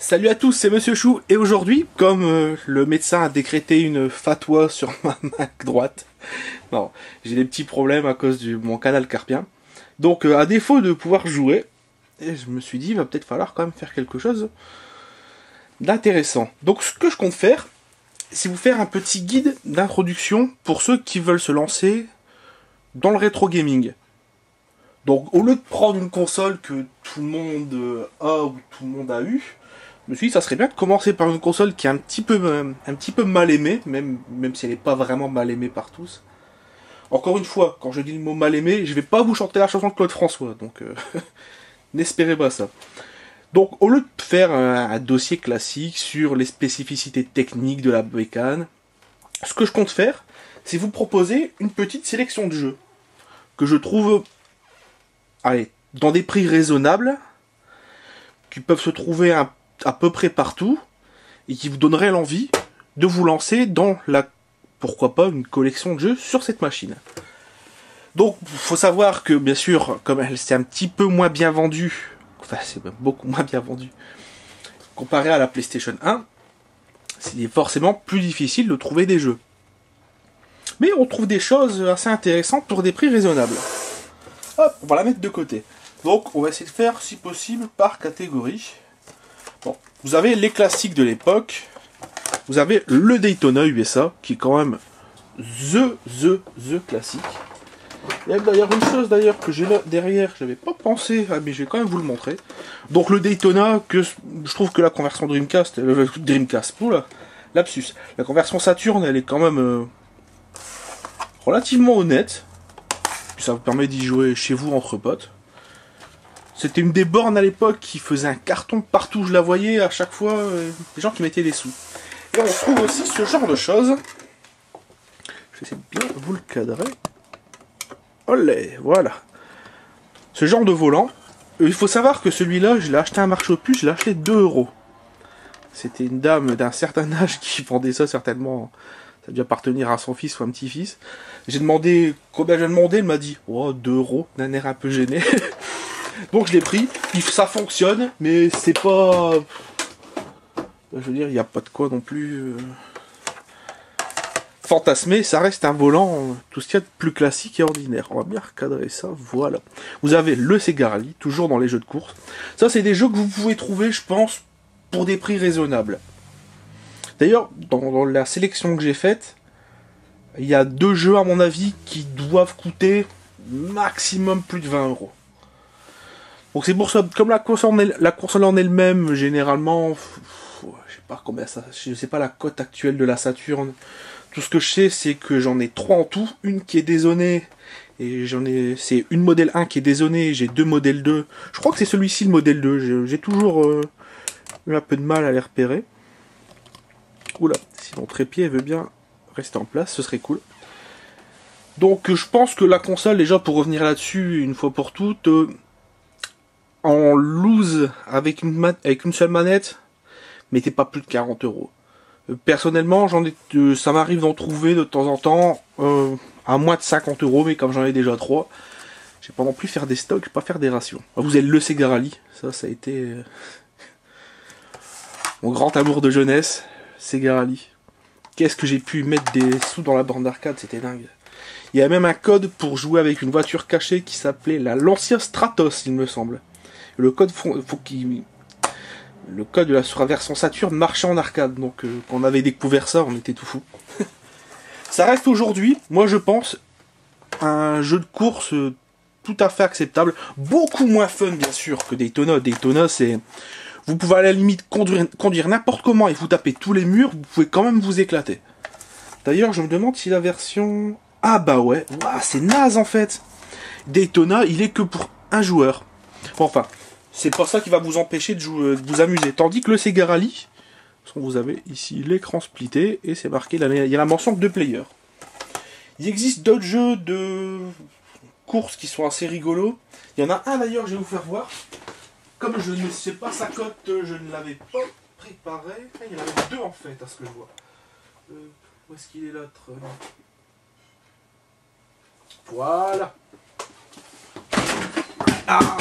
Salut à tous, c'est Monsieur Chou, et aujourd'hui, comme le médecin a décrété une fatwa sur ma main droite, non, j'ai des petits problèmes à cause de mon canal carpien, donc à défaut de pouvoir jouer, et je me suis dit, il va peut-être falloir quand même faire quelque chose d'intéressant. Donc ce que je compte faire, c'est vous faire un petit guide d'introduction pour ceux qui veulent se lancer dans le rétro gaming. Donc au lieu de prendre une console que tout le monde a ou tout le monde a eu, je me suis dit ça serait bien de commencer par une console qui est un petit peu mal aimée, même si elle n'est pas vraiment mal aimée par tous. Encore une fois, quand je dis le mot mal aimé, je vais pas vous chanter la chanson de Claude François, donc n'espérez pas ça. Donc au lieu de faire un dossier classique sur les spécificités techniques de la bécane, ce que je compte faire, c'est vous proposer une petite sélection de jeux que je trouve, allez, dans des prix raisonnables, qui peuvent se trouver à peu près partout, et qui vous donneraient l'envie de vous lancer dans pourquoi pas, une collection de jeux sur cette machine. Donc, faut savoir que, bien sûr, comme elle s'est un petit peu moins bien vendue, enfin, c'est même beaucoup moins bien vendu, comparé à la PlayStation 1, c'est forcément plus difficile de trouver des jeux. Mais on trouve des choses assez intéressantes pour des prix raisonnables. Hop, on va la mettre de côté. Donc, on va essayer de faire, si possible, par catégorie. Bon, vous avez les classiques de l'époque. Vous avez le Daytona USA, qui est quand même the classique. Il y a d'ailleurs une chose que j'ai là derrière, je n'avais pas pensé, mais je vais quand même vous le montrer. Donc le Daytona, que je trouve que la conversion Dreamcast, oula, lapsus, la conversion Saturn, elle est quand même relativement honnête. Puis ça vous permet d'y jouer chez vous entre potes. C'était une des bornes à l'époque qui faisait un carton partout où je la voyais, à chaque fois, des gens qui mettaient des sous. Et on trouve aussi ce genre de choses. Je vais essayer de bien vous le cadrer. Olé, voilà. Ce genre de volant. Il faut savoir que celui-là, je l'ai acheté à un marché aux puces, je l'ai acheté 2 €. C'était une dame d'un certain âge qui vendait ça, certainement. Ça a dû appartenir à son fils ou à un petit-fils. J'ai demandé combien j'ai demandé, elle m'a dit oh, 2 €, d'un air un peu gêné. Donc je l'ai pris, ça fonctionne, mais c'est pas... Je veux dire, il n'y a pas de quoi non plus fantasmer, ça reste un volant, tout ce qu'il y a de plus classique et ordinaire. On va bien recadrer ça, voilà. Vous avez le Sega Rally, toujours dans les jeux de course. Ça, c'est des jeux que vous pouvez trouver, je pense, pour des prix raisonnables. D'ailleurs, dans la sélection que j'ai faite, il y a 2 jeux, à mon avis, qui doivent coûter maximum plus de 20 €. Donc c'est pour ça, comme la console en elle-même, généralement, je sais pas combien ça, je sais pas la cote actuelle de la Saturn. Tout ce que je sais, c'est que j'en ai 3 en tout, une qui est dézonée, et c'est une modèle 1 qui est dézonée, j'ai 2 modèles 2. Je crois que c'est celui-ci le modèle 2, j'ai toujours eu un peu de mal à les repérer. Oula, si mon trépied veut bien rester en place, ce serait cool. Donc je pense que la console, déjà pour revenir là-dessus, une fois pour toutes, en loose avec une seule manette, mettez pas plus de 40 €. Personnellement, ça m'arrive d'en trouver de temps en temps à moins de 50 €, mais comme j'en ai déjà 3, je vais pas non plus faire des stocks, pas faire des rations. Vous avez le Sega Rally, ça a été mon grand amour de jeunesse, Sega Rally. Qu'est-ce que j'ai pu mettre des sous dans la borne d'arcade, c'était dingue. Il y a même un code pour jouer avec une voiture cachée qui s'appelait la Lancia Stratos, il me semble. Le code le code de la version Saturn marchait en arcade, donc quand on avait découvert ça, on était tout fou. Ça reste aujourd'hui, moi je pense, un jeu de course tout à fait acceptable, beaucoup moins fun bien sûr que Daytona. Daytona, c'est... Vous pouvez à la limite conduire n'importe comment et vous taper tous les murs, vous pouvez quand même vous éclater. D'ailleurs, je me demande si la version... Ah bah ouais, wow, c'est naze en fait. Daytona, il est que pour un joueur. Bon, enfin, c'est pas ça qui va vous empêcher de vous amuser. Tandis que le Sega Rally, vous avez ici l'écran splitté et c'est marqué, il y a la mention de 2 players. Il existe d'autres jeux de course qui sont assez rigolos. Il y en a un d'ailleurs, je vais vous faire voir. Comme je ne sais pas sa cote, je ne l'avais pas préparé. Il y en avait 2 en fait, à ce que je vois. Où est-ce qu'il est l'autre? Voilà. Ah!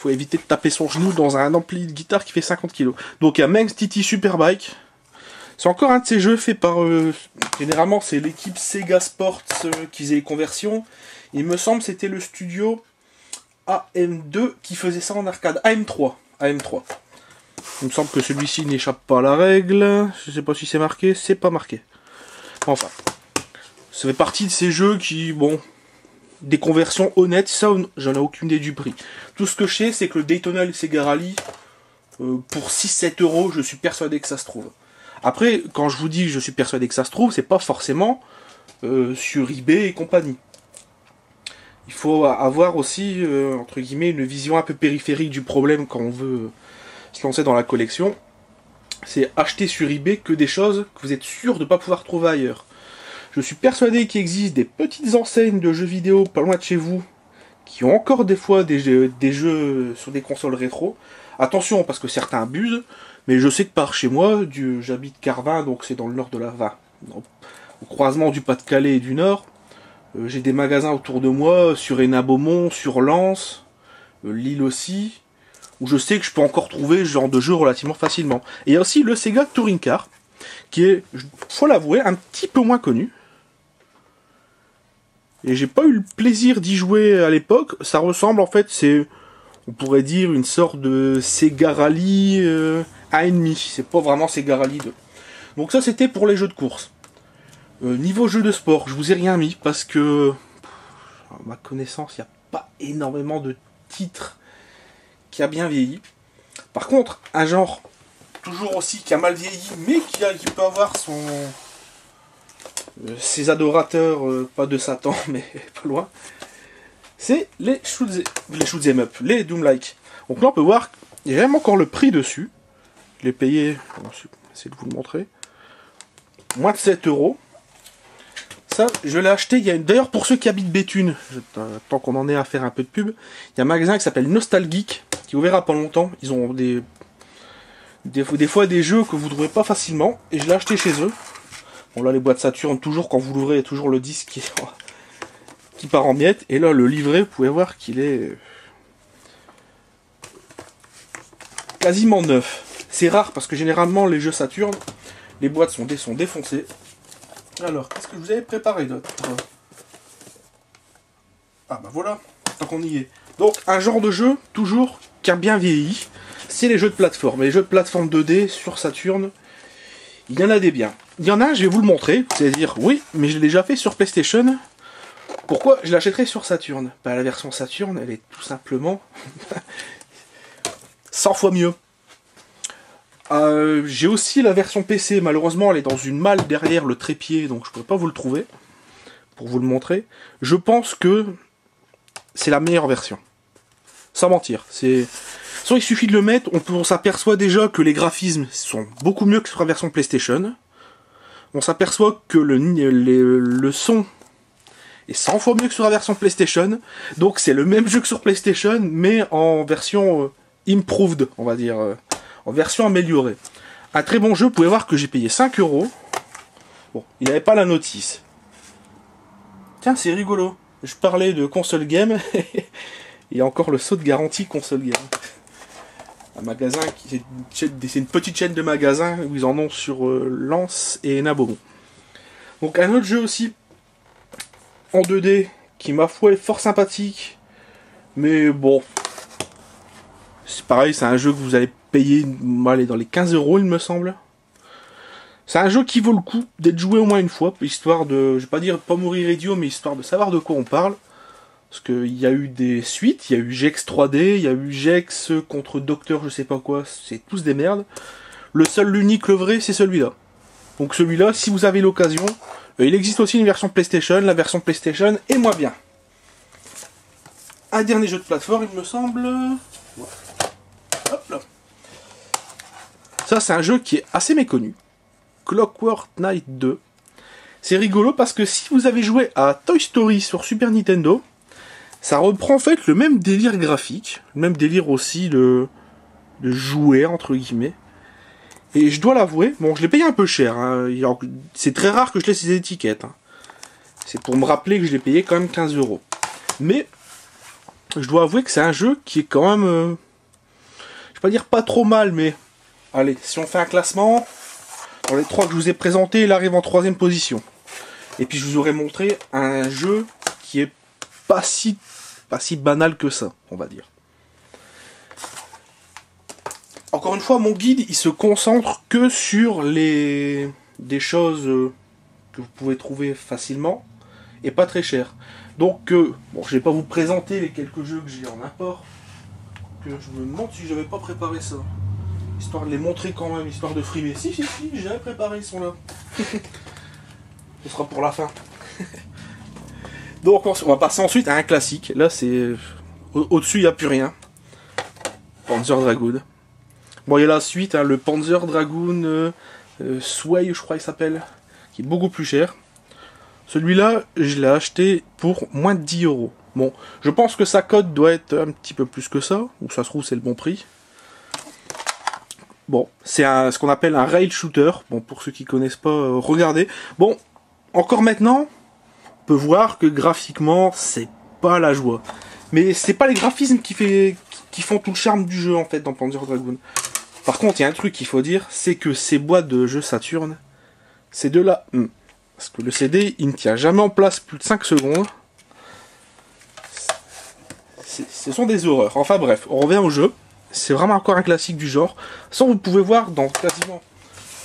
faut éviter de taper son genou dans un ampli de guitare qui fait 50 kg. Donc il y a Manx TT Superbike. C'est encore un de ces jeux faits par... généralement c'est l'équipe Sega Sports qui faisait les conversions. Il me semble c'était le studio AM2 qui faisait ça en arcade. AM3. AM3. Il me semble que celui-ci n'échappe pas à la règle. Je sais pas si c'est marqué. C'est pas marqué. Enfin. Ça fait partie de ces jeux qui, bon... Des conversions honnêtes, ça j'en ai aucune idée du prix. Tout ce que je sais c'est que le Daytona et le Sega Rally, pour 6-7 euros, je suis persuadé que ça se trouve. Après, quand je vous dis que je suis persuadé que ça se trouve, c'est pas forcément sur eBay et compagnie. Il faut avoir aussi, entre guillemets, une vision un peu périphérique du problème quand on veut se lancer dans la collection. C'est acheter sur eBay que des choses que vous êtes sûr de ne pas pouvoir trouver ailleurs. Je suis persuadé qu'il existe des petites enseignes de jeux vidéo pas loin de chez vous qui ont encore des fois des jeux sur des consoles rétro. Attention, parce que certains abusent, mais je sais que par chez moi, j'habite Carvin, donc c'est dans le nord de la Vin, au croisement du Pas-de-Calais et du Nord. J'ai des magasins autour de moi, sur Hénin-Beaumont, sur Lens, Lille aussi, où je sais que je peux encore trouver ce genre de jeu relativement facilement. Et il y a aussi le Sega Touring Car, qui est, faut l'avouer, un petit peu moins connu. Et j'ai pas eu le plaisir d'y jouer à l'époque. Ça ressemble en fait, c'est, on pourrait dire, une sorte de Sega Rally 1,5. C'est pas vraiment Sega Rally 2. Donc ça c'était pour les jeux de course. Niveau jeu de sport, je vous ai rien mis parce que, à ma connaissance, il n'y a pas énormément de titres qui a bien vieilli. Par contre, un genre toujours aussi qui a mal vieilli, mais qui peut avoir ses adorateurs, pas de Satan, mais pas loin, c'est les shoot'em up, les Doom-like. Donc là on peut voir, il y a même encore le prix dessus. Je l'ai payé, je vais essayer de vous le montrer, moins de 7 euros. Ça, je l'ai acheté, d'ailleurs pour ceux qui habitent Béthune, tant qu'on en est à faire un peu de pub, il y a un magasin qui s'appelle Nostalgeek, qui est ouvert à pas longtemps. Ils ont des fois des jeux que vous ne trouverez pas facilement, et je l'ai acheté chez eux. Bon là les boîtes Saturn, toujours quand vous l'ouvrez, il y a toujours le disque qui part en miettes, et là le livret, vous pouvez voir qu'il est quasiment neuf. C'est rare parce que généralement les jeux Saturn, les boîtes sont défoncées. Alors, qu'est-ce que je vous avais préparé d'autre? Ah bah voilà, tant qu'on y est. Donc, un genre de jeu, toujours, qui a bien vieilli, c'est les jeux de plateforme. Les jeux de plateforme 2D sur Saturn, il y en a des biens. Il y en a un, je vais vous le montrer, vous allez dire, oui, mais je l'ai déjà fait sur PlayStation. Pourquoi je l'achèterai sur Saturn? Bah, la version Saturn, elle est tout simplement 100 fois mieux. J'ai aussi la version PC, malheureusement elle est dans une malle derrière le trépied, donc je ne pourrais pas vous le trouver, pour vous le montrer. Je pense que c'est la meilleure version. Sans mentir. Soit il suffit de le mettre, on s'aperçoit déjà que les graphismes sont beaucoup mieux que sur la version PlayStation. On s'aperçoit que le son est 100 fois mieux que sur la version PlayStation. Donc c'est le même jeu que sur PlayStation, mais en version improved, on va dire. En version améliorée. Un très bon jeu, vous pouvez voir que j'ai payé 5 euros. Bon, il n'avait pas la notice. Tiens, c'est rigolo. Je parlais de console game. Il y a encore le saut de garantie console game. Un magasin, c'est une petite chaîne de magasins où ils en ont sur Lens et Hénin-Beaumont. Donc un autre jeu aussi, en 2D, qui ma foi est fort sympathique. Mais bon, c'est pareil, c'est un jeu que vous allez payer dans les 15 euros, il me semble. C'est un jeu qui vaut le coup d'être joué au moins une fois, histoire de, je vais pas dire pas mourir idiot, mais histoire de savoir de quoi on parle. Parce qu'il y a eu des suites, il y a eu Gex 3D, il y a eu Gex contre Docteur je sais pas quoi, c'est tous des merdes. Le seul, l'unique, le vrai, c'est celui-là. Donc celui-là, si vous avez l'occasion, il existe aussi une version PlayStation, la version PlayStation est moins bien. Un dernier jeu de plateforme, il me semble. Hop là. Ça, c'est un jeu qui est assez méconnu. Clockwork Knight 2. C'est rigolo parce que si vous avez joué à Toy Story sur Super Nintendo, ça reprend en fait le même délire graphique, le même délire aussi de jouer, entre guillemets. Et je dois l'avouer, bon, je l'ai payé un peu cher. Hein. C'est très rare que je laisse ces étiquettes. Hein. C'est pour me rappeler que je l'ai payé quand même 15 euros. Mais je dois avouer que c'est un jeu qui est quand même, je vais pas dire pas trop mal, mais allez, si on fait un classement, dans les 3 que je vous ai présentés, il arrive en 3ème position. Et puis je vous aurais montré un jeu qui est pas si banal que ça, on va dire. Encore une fois, mon guide, il se concentre que sur des choses que vous pouvez trouver facilement et pas très cher. Donc, bon, je vais pas vous présenter les quelques jeux que j'ai en import. Que je me demande si j'avais pas préparé ça. Histoire de les montrer quand même, histoire de frimer. Si, j'avais préparé, ils sont là. Ce sera pour la fin. Donc, on va passer ensuite à un classique. Là, c'est... Au-dessus, il n'y a plus rien. Panzer Dragoon. Bon, il y a la suite, hein, le Panzer Dragoon Sway, je crois qu'il s'appelle, qui est beaucoup plus cher. Celui-là, je l'ai acheté pour moins de 10 €. Bon, je pense que sa cote doit être un petit peu plus que ça, ou ça se trouve c'est le bon prix. Bon, c'est ce qu'on appelle un rail shooter. Bon, pour ceux qui connaissent pas, regardez. Bon, encore maintenant, on peut voir que graphiquement, c'est pas la joie. Mais c'est pas les graphismes qui font tout le charme du jeu en fait dans Panzer Dragoon. Par contre, il y a un truc qu'il faut dire, c'est que ces boîtes de jeux Saturn, c'est de la... Parce que le CD, il ne tient jamais en place plus de 5 secondes. Ce sont des horreurs. Enfin bref, on revient au jeu. C'est vraiment encore un classique du genre. Ça, vous pouvez voir dans quasiment...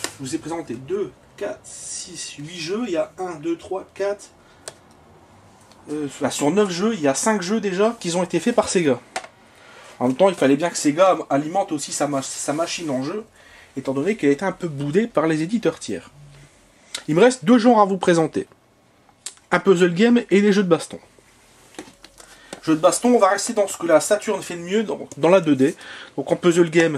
Je vous ai présenté 2, 4, 6, 8 jeux. Il y a 1, 2, 3, 4... sur 9 jeux, il y a 5 jeux déjà qui ont été faits par Sega. En même temps, il fallait bien que Sega alimente aussi sa machine en jeu, étant donné qu'elle était un peu boudée par les éditeurs tiers. Il me reste 2 genres à vous présenter. Un puzzle game et les jeux de baston. Jeux de baston, on va rester dans ce que la Saturn fait de mieux dans la 2D. Donc en puzzle game,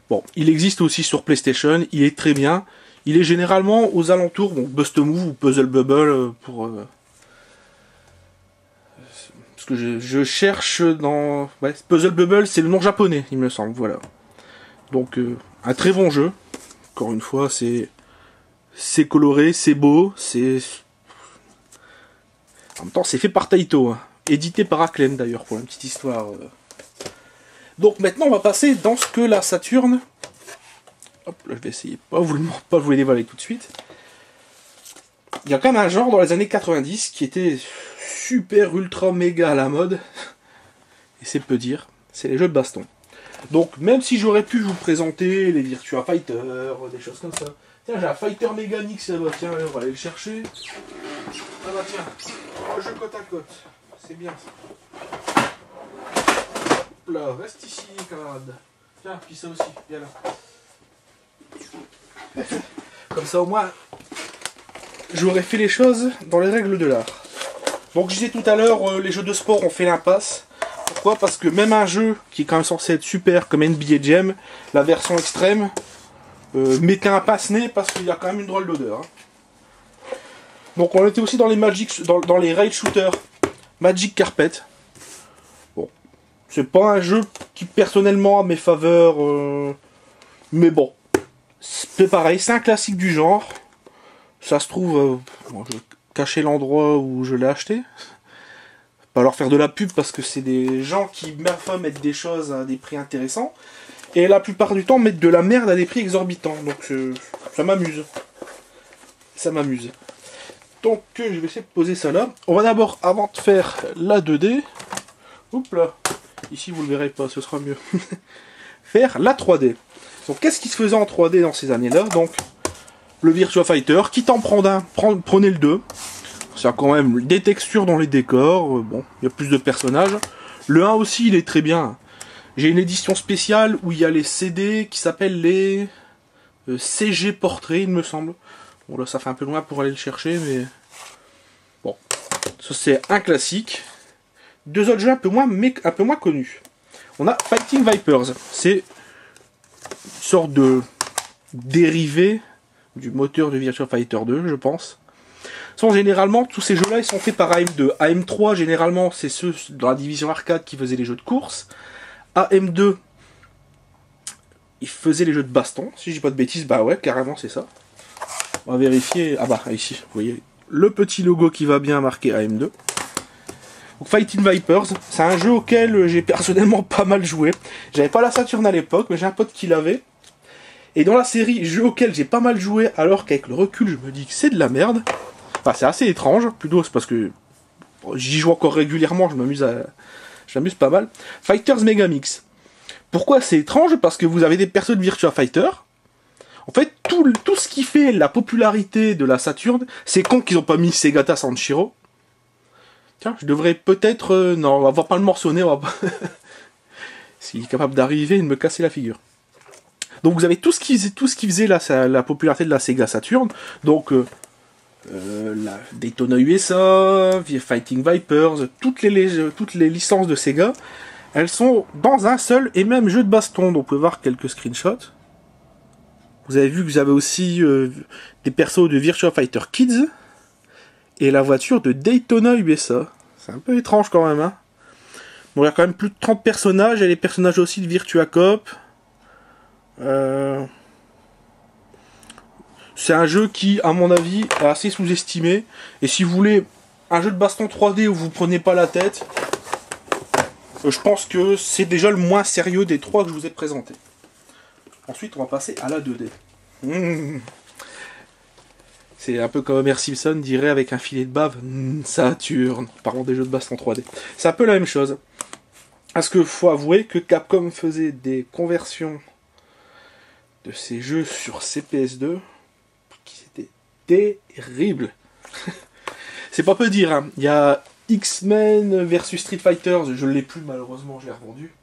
bon, il existe aussi sur PlayStation, il est très bien. Il est généralement aux alentours, donc Bust a Move ou Puzzle Bubble pour... parce que je cherche dans... Ouais, Puzzle Bubble, c'est le nom japonais, il me semble, voilà. Donc, un très bon jeu. Encore une fois, c'est coloré, c'est beau, c'est... En même temps, c'est fait par Taito, hein. Édité par Acclaim d'ailleurs, pour une petite histoire. Donc maintenant, on va passer dans ce que la Saturn... Hop, là, je vais essayer pas vous les dévoiler tout de suite. Il y a quand même un genre dans les années 90 qui était super ultra méga à la mode. Et c'est peu dire, c'est les jeux de baston. Donc même si j'aurais pu vous présenter les Virtua Fighter, des choses comme ça. Tiens, j'ai un Fighter Meganix là-bas, tiens, on va aller le chercher. Ah bah tiens, un jeu côte à côte, c'est bien ça. Hop là, reste ici camarade. Tiens, puis ça aussi, viens là. Comme ça au moins j'aurais fait les choses dans les règles de l'art. Donc je disais tout à l'heure, les jeux de sport ont fait l'impasse. Pourquoi? Parce que même un jeu qui est quand même censé être super comme NBA Jam, la version extrême, mettait un passe-nez parce qu'il y a quand même une drôle d'odeur. Hein. Donc on était aussi dans les dans les rail shooters Magic Carpet. Bon, c'est pas un jeu qui personnellement a mes faveurs, mais bon. C'est pareil, c'est un classique du genre. Ça se trouve, bon, je vais cacher l'endroit où je l'ai acheté. Pas leur faire de la pub parce que c'est des gens qui mettent des choses à des prix intéressants. Et la plupart du temps mettent de la merde à des prix exorbitants. Donc ça m'amuse. Ça m'amuse. Donc je vais essayer de poser ça là. On va d'abord, avant de faire la 2D, oups là, ici vous le verrez pas, ce sera mieux. Faire la 3D. Donc qu'est-ce qui se faisait en 3D dans ces années-là? Donc le Virtua Fighter, quitte à en prendre un, prenez le 2. Ça a quand même des textures dans les décors, bon, il y a plus de personnages. Le 1 aussi, il est très bien. J'ai une édition spéciale où il y a les CD qui s'appellent les CG Portraits, il me semble. Bon là, ça fait un peu loin pour aller le chercher, mais... Bon, ça c'est un classique. 2 autres jeux un peu moins connus. On a Fighting Vipers, c'est une sorte de dérivé du moteur de Virtua Fighter 2, je pense. Généralement, tous ces jeux-là, ils sont faits par AM2. AM3, généralement, c'est ceux dans la division arcade qui faisaient les jeux de course. AM2, ils faisaient les jeux de baston. Si je dis pas de bêtises, bah ouais, carrément, c'est ça. On va vérifier. Ah bah, ici, vous voyez, le petit logo qui va bien marqué AM2. Donc Fighting Vipers, c'est un jeu auquel j'ai personnellement pas mal joué. J'avais pas la Saturn à l'époque, mais j'ai un pote qui l'avait. Et dans la série, jeu auquel j'ai pas mal joué, alors qu'avec le recul, je me dis que c'est de la merde. Enfin, c'est assez étrange, plutôt c'est parce que j'y joue encore régulièrement, je m'amuse pas mal. Fighters Megamix. Pourquoi c'est étrange? Parce que vous avez des persos de Virtua Fighter. En fait, tout ce qui fait la popularité de la Saturn, c'est con qu'ils ont pas mis Segata Sanshiro. Tiens, je devrais peut-être... non, on va pas le morçonner, on va pas... S'il est capable d'arriver et de me casser la figure. Donc vous avez tout ce qui faisait la popularité de la Sega Saturn. Donc la Daytona USA, Fighting Vipers, toutes les licences de Sega, elles sont dans un seul et même jeu de baston. Donc vous pouvez voir quelques screenshots. Vous avez vu que vous avez aussi des persos de Virtua Fighter Kids et la voiture de Daytona USA. C'est un peu étrange quand même, hein. Bon, il y a quand même plus de 30 personnages, et les personnages aussi de Virtua Cop. C'est un jeu qui, à mon avis, est assez sous-estimé. Et si vous voulez un jeu de baston 3D où vous prenez pas la tête, je pense que c'est déjà le moins sérieux des trois que je vous ai présentés. Ensuite, on va passer à la 2D. C'est un peu comme Homer Simpson dirait avec un filet de bave, Saturn, parlons des jeux de baston 3D. C'est un peu la même chose. Parce que faut avouer que Capcom faisait des conversions de ces jeux sur CPS2 qui étaient terribles. C'est pas peu dire, hein. Il y a X-Men versus Street Fighter, je l'ai plus malheureusement, je l'ai revendu.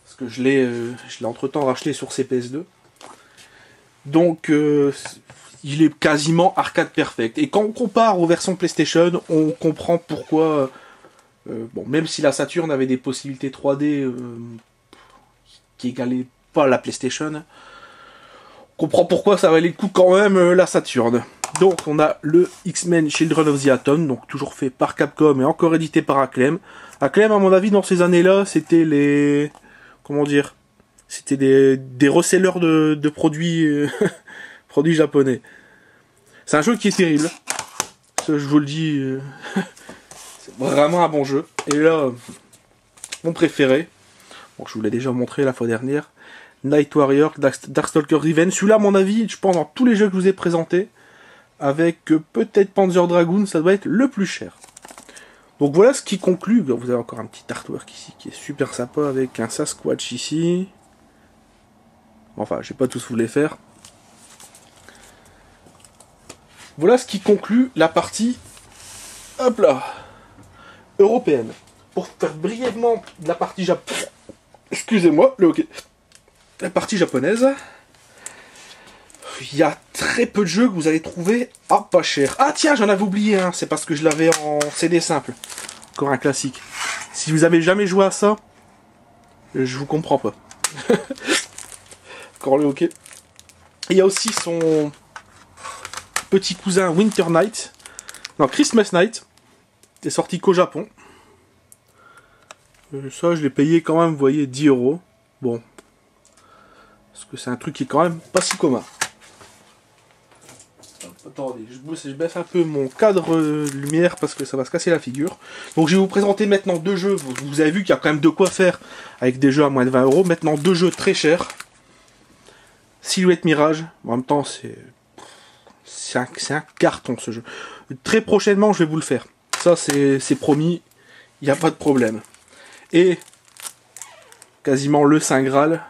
Parce que je l'ai entre-temps racheté sur CPS2. Donc, il est quasiment arcade perfect. Et quand on compare aux versions PlayStation, on comprend pourquoi... bon, même si la Saturn avait des possibilités 3D qui égalaient pas la PlayStation, on comprend pourquoi ça valait le coup quand même la Saturn. Donc, on a le X-Men Children of the Atom, donc toujours fait par Capcom et encore édité par Acclaim. Acclaim, à mon avis, dans ces années-là, c'était les... Comment dire? C'était des resellers de produits, produits japonais. C'est un jeu qui est terrible. Ça, je vous le dis, c'est vraiment un bon jeu. Et là, mon préféré, bon, je vous l'ai déjà montré la fois dernière, Night Warrior, Darkstalker Revenge. Celui-là, à mon avis, je pense dans tous les jeux que je vous ai présentés, avec peut-être Panzer Dragoon, ça doit être le plus cher. Donc voilà ce qui conclut. Vous avez encore un petit artwork ici qui est super sympa avec un Sasquatch ici. Enfin, je vais pas tous vous les faire. Voilà ce qui conclut la partie, hop là, européenne. Pour faire brièvement la partie japonaise, excusez-moi, la partie japonaise, il y a très peu de jeux que vous allez trouver à pas cher. Ah tiens, j'en avais oublié un, c'est parce que je l'avais en CD simple. Encore un classique. Si vous avez jamais joué à ça, je vous comprends pas. Encore le hockey. Il y a aussi son petit cousin Winter Night. Non, Christmas Night. C'est sorti qu'au Japon. Ça, je l'ai payé quand même, vous voyez, 10 €. Bon. Parce que c'est un truc qui est quand même pas si commun. Attendez, je baisse un peu mon cadre lumière parce que ça va se casser la figure. Donc je vais vous présenter maintenant deux jeux. Vous avez vu qu'il y a quand même de quoi faire avec des jeux à moins de 20 €. Maintenant deux jeux très chers. Silhouette Mirage. En même temps, c'est un carton ce jeu. Très prochainement, je vais vous le faire. Ça, c'est promis. Il n'y a pas de problème. Et quasiment le Saint Graal,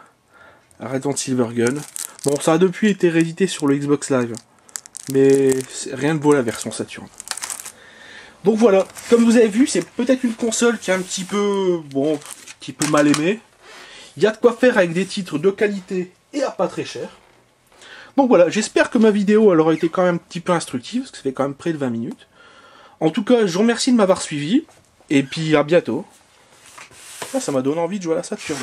Radiant Silvergun. Bon, ça a depuis été réédité sur le Xbox Live. Mais rien ne vaut la version Saturn. Donc voilà, comme vous avez vu, c'est peut-être une console qui est un petit peu, bon, un petit peu mal aimée. Il y a de quoi faire avec des titres de qualité et à pas très cher. Donc voilà, j'espère que ma vidéo elle aura été quand même un petit peu instructive, parce que ça fait quand même près de 20 minutes. En tout cas, je vous remercie de m'avoir suivi, et puis à bientôt. Là, ça m'a donné envie de jouer à la Saturn.